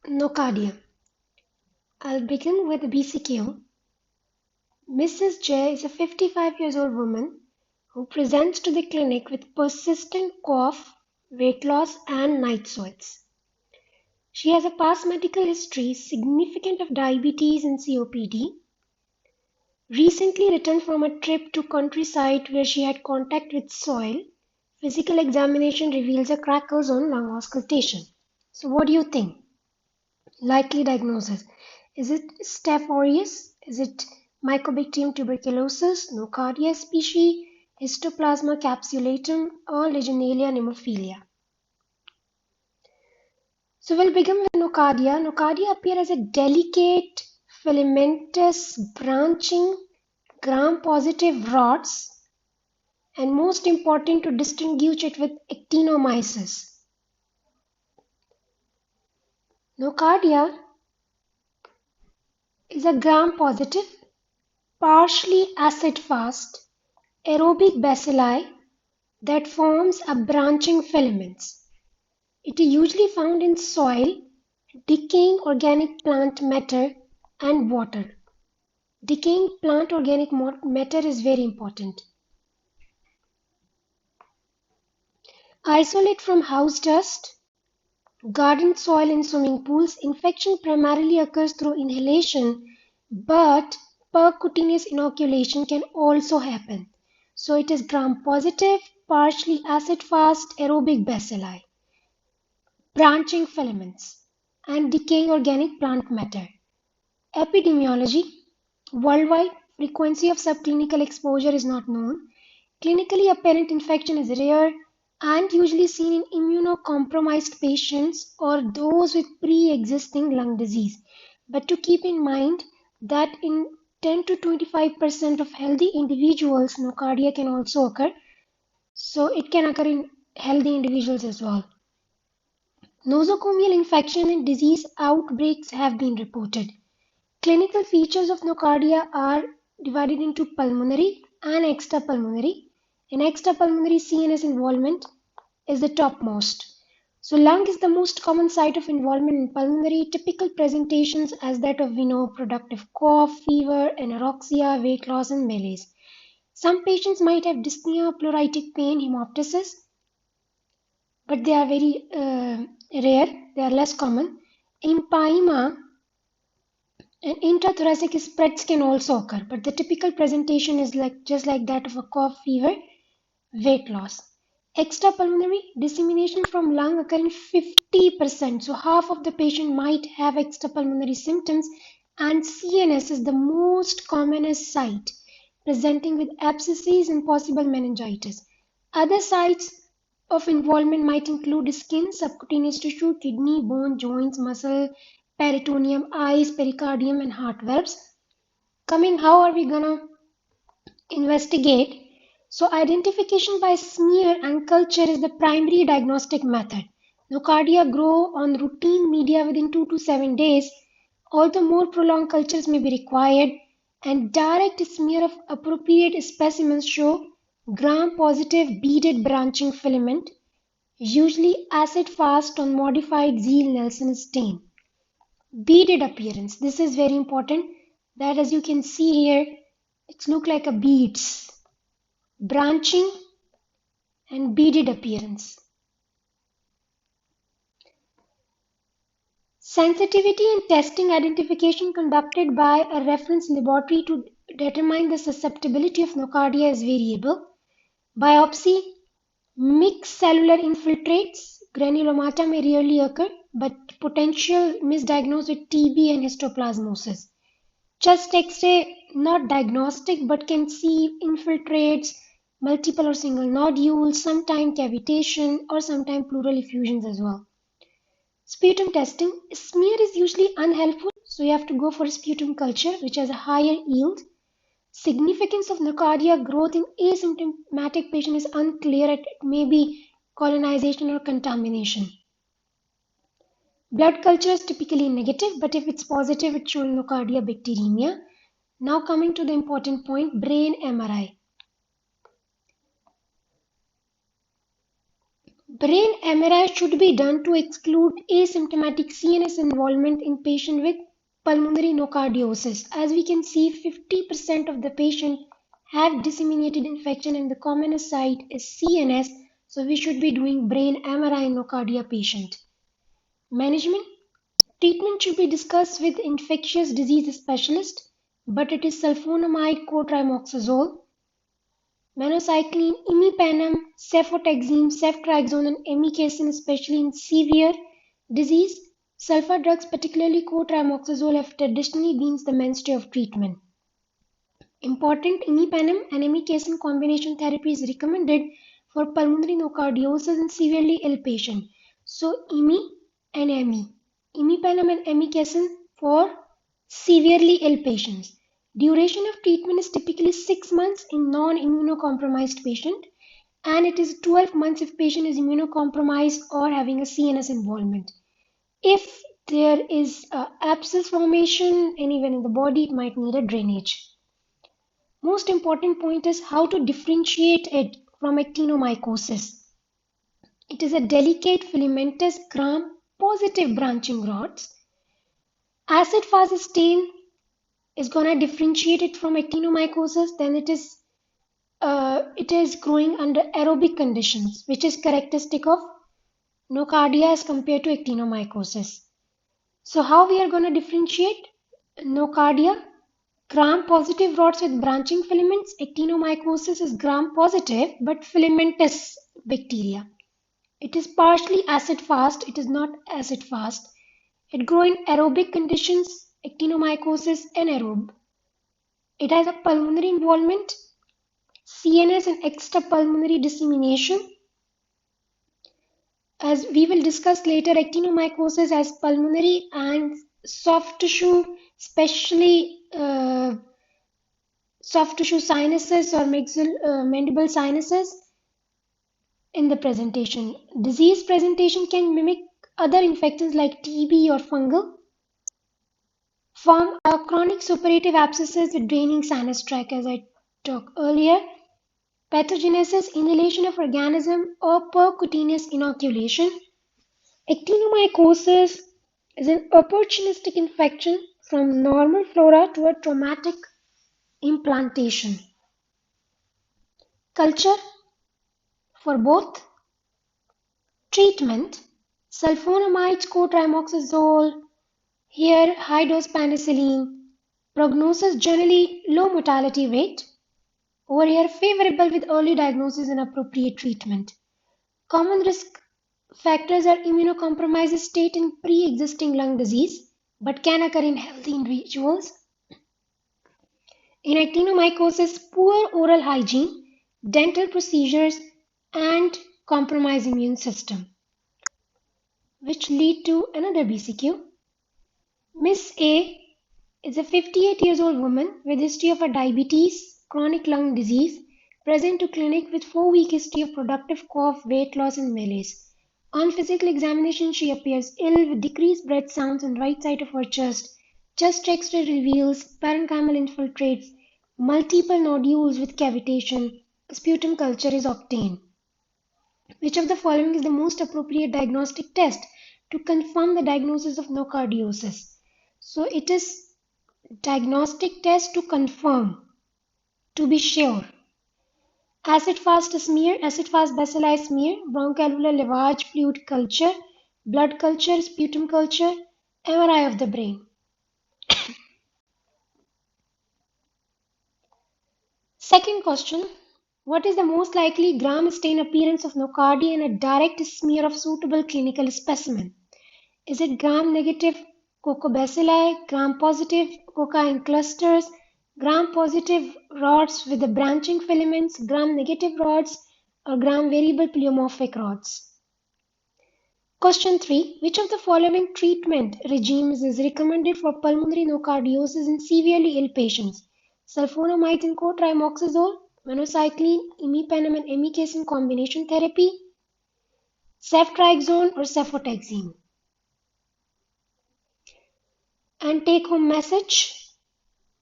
Nocardia. I'll begin with the BCQ. Mrs. J is a 55 years old woman who presents to the clinic with persistent cough, weight loss, and night sweats. She has a past medical history significant of diabetes and COPD. Recently returned from a trip to countryside where she had contact with soil. Physical examination reveals a crackles on lung auscultation. So what do you think? Likely diagnosis. Is it Staph aureus? Is it Mycobacterium tuberculosis, Nocardia species, Histoplasma capsulatum, or Legionella pneumophila? So we'll begin with Nocardia. Nocardia appear as a delicate, filamentous, branching, gram-positive rods, and most important to distinguish it with actinomyces. Nocardia is a gram-positive, partially acid-fast, aerobic bacilli that forms a branching filaments. It is usually found in soil, decaying organic plant matter, and water. Decaying plant organic matter is very important. Isolate from house dust, garden soil, and swimming pools. Infection primarily occurs through inhalation, but percutaneous inoculation can also happen. So it is gram-positive, partially acid-fast aerobic bacilli, branching filaments, and decaying organic plant matter. Epidemiology. Worldwide, frequency of subclinical exposure is not known. Clinically apparent infection is rare and usually seen in immunocompromised patients or those with pre-existing lung disease. But to keep in mind that in 10 to 25% of healthy individuals, nocardia can also occur. So it can occur in healthy individuals as well. Nosocomial infection and disease outbreaks have been reported. Clinical features of nocardia are divided into pulmonary and extrapulmonary. In extrapulmonary, CNS involvement is the topmost. So lung is the most common site of involvement in pulmonary. Typical presentations as that of productive cough, fever, anorexia, weight loss, and malaise. Some patients might have dyspnea, pleuritic pain, hemoptysis, but they are very rare. They are less common. Empyema and intrathoracic spreads can also occur, but the typical presentation is just like that of a cough, fever, weight loss. Extrapulmonary dissemination from lung occur in 50%, so half of the patient might have extrapulmonary symptoms, and CNS is the most commonest site, presenting with abscesses and possible meningitis. Other sites of involvement might include skin, subcutaneous tissue, kidney, bone, joints, muscle, peritoneum, eyes, pericardium, and heart valves. Coming, how are we gonna investigate? So identification by smear and culture is the primary diagnostic method. Nocardia grow on routine media within 2 to 7 days, although more prolonged cultures may be required, and direct smear of appropriate specimens show gram-positive beaded branching filament, usually acid-fast on modified Ziehl-Neelsen stain. Beaded appearance. This is very important. That as you can see here, it looks like a beads, branching and beaded appearance. Sensitivity and testing identification conducted by a reference laboratory to determine the susceptibility of nocardia is variable. Biopsy, mixed cellular infiltrates, granulomata may rarely occur, but potential misdiagnosed with TB and histoplasmosis. Chest X-ray, not diagnostic, but can see infiltrates, multiple or single nodules, sometimes cavitation, or sometimes pleural effusions as well. Sputum testing, smear is usually unhelpful, so you have to go for sputum culture, which has a higher yield. Significance of nocardia growth in asymptomatic patient is unclear. It may be colonization or contamination. Blood culture is typically negative, but if it's positive, it's showing nocardia bacteremia. Now coming to the important point, brain MRI. Brain MRI should be done to exclude asymptomatic CNS involvement in patient with pulmonary nocardiosis. As we can see, 50% of the patient have disseminated infection and the commonest site is CNS, so we should be doing brain MRI in nocardia patient. Management. Treatment should be discussed with infectious disease specialist, but it is sulfonamide, cotrimoxazole, minocycline, imipenem, cefotaxime, ceftriaxone, and amikacin, especially in severe disease. Sulfur drugs, particularly cotrimoxazole, have traditionally been the mainstay of treatment. Important imipenem and amikacin combination therapy is recommended for pulmonary nocardiosis in severely ill patient. So, and emi. Imipenem and amikacin for severely ill patients. Duration of treatment is typically 6 months in non-immunocompromised patient, and it is 12 months if patient is immunocompromised or having a CNS involvement. If there is abscess formation anywhere in the body, it might need a drainage. Most important point is how to differentiate it from actinomycosis. It is a delicate filamentous gram-positive branching rods. Acid-fast stain is going to differentiate it from actinomycosis. Then it is growing under aerobic conditions, which is characteristic of nocardia as compared to actinomycosis. So how we are going to differentiate nocardia? Gram-positive rods with branching filaments. Actinomycosis is gram-positive but filamentous bacteria. It is partially acid-fast. It is not acid-fast. It grows in aerobic conditions. Actinomycosis anaerobe. It has a pulmonary involvement, CNS and extrapulmonary dissemination. As we will discuss later, actinomycosis has pulmonary and soft tissue, especially soft tissue sinuses or mandible sinuses in the presentation. Disease presentation can mimic other infections like TB or fungal. Form chronic suppurative abscesses with draining sinus tract, as I talked earlier. Pathogenesis, inhalation of organism or percutaneous inoculation. Actinomycosis is an opportunistic infection from normal flora to a traumatic implantation. Culture for both. Treatment, sulfonamides, cotrimoxazole, here high dose penicillin. Prognosis generally low mortality rate. Over here favorable with early diagnosis and appropriate treatment. Common risk factors are immunocompromised state and pre-existing lung disease, but can occur in healthy individuals. In actinomycosis, poor oral hygiene, dental procedures, and compromised immune system, which lead to another BCQ. Miss A is a 58 years old woman with history of a diabetes, chronic lung disease, present to clinic with 4-week history of productive cough, weight loss, and malaise. On physical examination, she appears ill with decreased breath sounds on right side of her chest. Chest X-ray reveals parenchymal infiltrates, multiple nodules with cavitation. Sputum culture is obtained. Which of the following is the most appropriate diagnostic test to confirm the diagnosis of nocardiosis? So it is diagnostic test to confirm, to be sure. Acid-fast smear, acid-fast bacilli smear, bronchoalveolar lavage fluid culture, blood culture, sputum culture, MRI of the brain. Second question, what is the most likely gram stain appearance of nocardia in a direct smear of suitable clinical specimen? Is it gram-negative cocobacilli, gram-positive cocaine clusters, gram-positive rods with the branching filaments, gram-negative rods, or gram-variable pleomorphic rods? Question 3. Which of the following treatment regimes is recommended for pulmonary nocardiosis in severely ill patients? Sulfonamides and cotrimoxazole, minocycline, imipenem and amikacin combination therapy, ceftriaxone or cefotaxime? And take home message,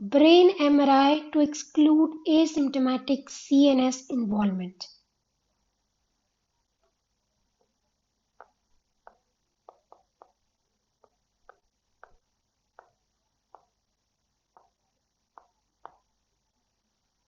brain MRI to exclude asymptomatic CNS involvement.